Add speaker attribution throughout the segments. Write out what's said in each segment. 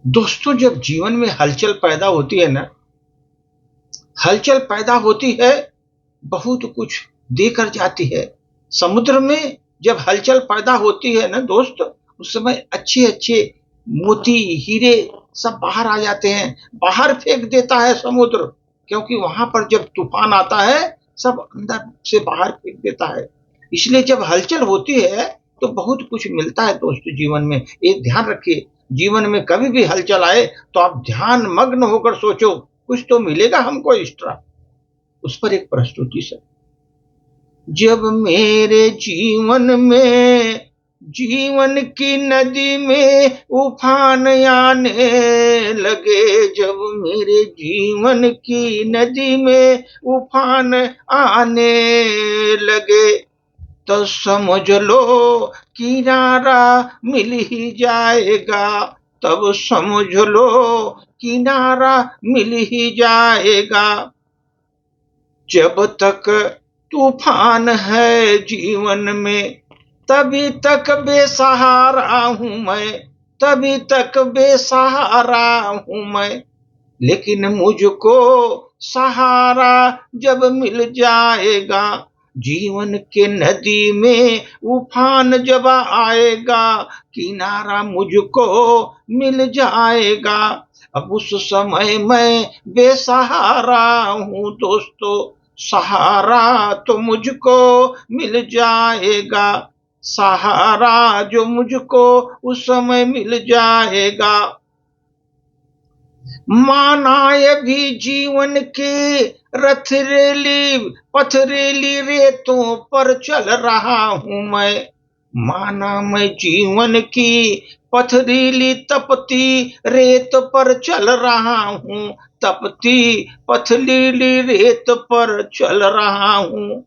Speaker 1: दोस्तों, जब जीवन में हलचल पैदा होती है ना, हलचल पैदा होती है, बहुत कुछ देकर जाती है। समुद्र में जब हलचल पैदा होती है ना दोस्त, उस समय अच्छे-अच्छे मोती, हीरे सब बाहर आ जाते हैं। बाहर फेंक देता है समुद्र, क्योंकि वहाँ पर जब तूफान आता है, सब अंदर से बाहर फेंक देता है। इसलिए जब हलचल होती है, तो बहुत कुछ मिलता है दोस्त जीवन में। एक ध्यान रखिए, जीवन में कभी भी हलचल आए, तो आप ध्यान मग्न होकर सोचो, कुछ तो मिलेगा हमको एक्स्ट्रा। उस पर एक प्रस्तुति सर। जब मेरे जीवन की नदी में उफान आने लगे, जब मेरे जीवन की नदी में उफान आने लगे, तो समझ लो किनारा मिल ही जाएगा, तब समझ लो किनारा मिल ही जाएगा। जब तक तूफान है जीवन में, तभी तक बेसहारा हूँ मैं, तभी तक बेसहारा हूँ मैं। लेकिन मुझको सहारा जब मिल जाएगा, जीवन के नदी में उफान जब आएगा, किनारा मुझको मिल जाएगा। अब उस समय मैं बेसहारा हूँ दोस्तों, सहारा तो मुझको मिल जाएगा, सहारा जो मुझको उस समय मिल जाएगा। मानाए भी जीवन के रथरेली पथरेली रेतों पर चल रहा हूँ मैं, माना मैं जीवन की पथरीली तपती रेत पर चल रहा हूँ, तपती पथरीली रेत पर चल रहा हूँ।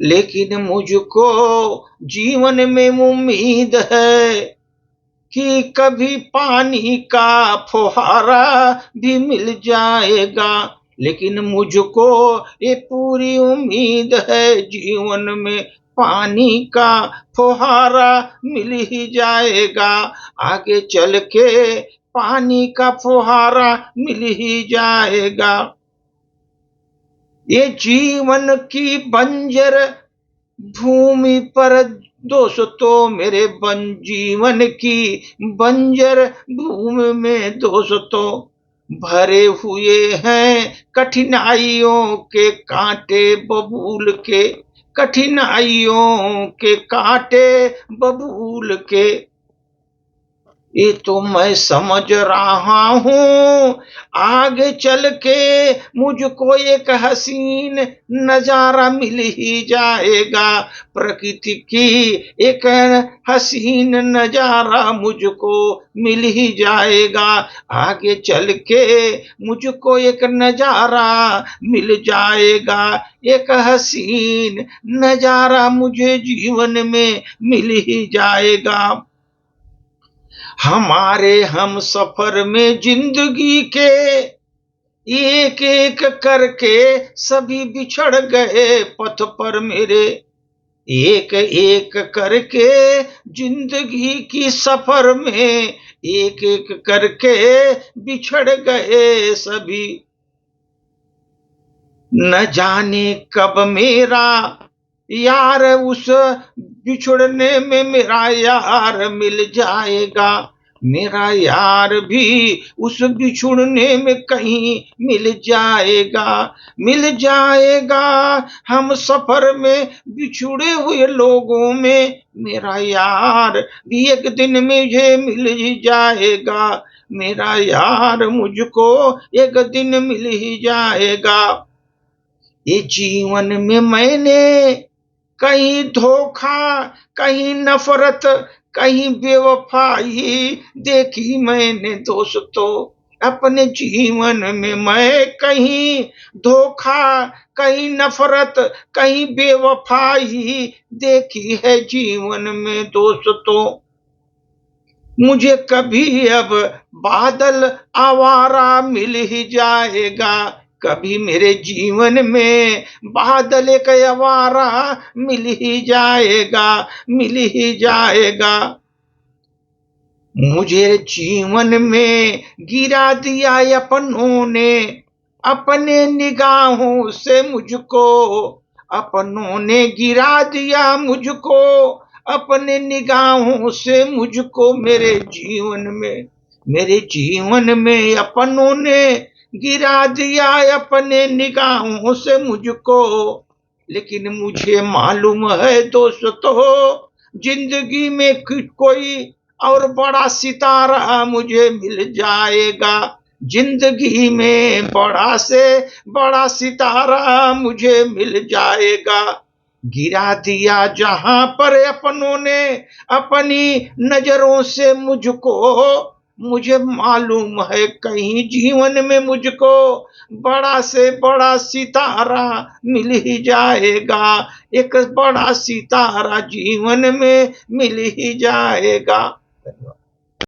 Speaker 1: लेकिन मुझको जीवन में उम्मीद है कि कभी पानी का फुहारा भी मिल जाएगा। लेकिन मुझको ये पूरी उम्मीद है, जीवन में पानी का फुहारा मिल ही जाएगा, आगे चल के पानी का फुहारा मिल ही जाएगा। ये जीवन की बंजर भूमि पर दोस्तों, मेरे जीवन की बंजर भूमि में दोस्तों, भरे हुए हैं कठिनाइयों के कांटे बबूल के, कठिनाइयों के कांटे बबूल के। ये तो मैं समझ रहा हूँ, आगे चल के मुझको एक हसीन नजारा मिल ही जाएगा, प्रकृति की एक हसीन नजारा मुझको मिल ही जाएगा, आगे चल के मुझको एक नजारा मिल जाएगा, एक हसीन नजारा मुझे जीवन में मिल ही जाएगा। हमारे हम सफर में जिंदगी के एक एक करके सभी बिछड़ गए पथ पर मेरे, एक एक करके जिंदगी की सफर में एक एक करके बिछड़ गए सभी। न जाने कब मेरा यार उस बिछड़ने में मेरा यार मिल जाएगा, मेरा यार भी उस बिछुड़ने में कहीं मिल जाएगा, मिल जाएगा। हम सफर में बिछुड़े हुए लोगों में मेरा यार भी एक दिन मुझे मिल ही जाएगा, मेरा यार मुझको एक दिन मिल ही जाएगा। ये जीवन में मैंने कहीं धोखा, कहीं नफरत, कहीं बेवफाई देखी मैंने दोस्तों, अपने जीवन में मैं कहीं धोखा, कहीं नफरत, कहीं बेवफाई देखी है जीवन में दोस्तों। मुझे कभी अब बादल आवारा मिल ही जाएगा, कभी मेरे जीवन में बादल एक आवारा मिल ही जाएगा, मिल ही जाएगा। मुझे जीवन में गिरा दिया अपनों ने, अपने निगाहों से मुझको, अपनों ने गिरा दिया मुझको, अपने निगाहों से मुझको। मेरे जीवन में अपनों ने गिरा दिया अपने निगाहों से मुझको। लेकिन मुझे मालूम है दोस्तों, जिंदगी में कोई और बड़ा सितारा मुझे मिल जाएगा। जिंदगी में बड़ा से बड़ा सितारा मुझे मिल जाएगा। गिरा दिया जहां पर अपनों ने अपनी नजरों से मुझको, मुझे मालूम है कहीं जीवन में मुझको बड़ा से बड़ा सितारा मिल ही जाएगा। एक बड़ा सितारा जीवन में मिल ही जाएगा। धन्यवाद।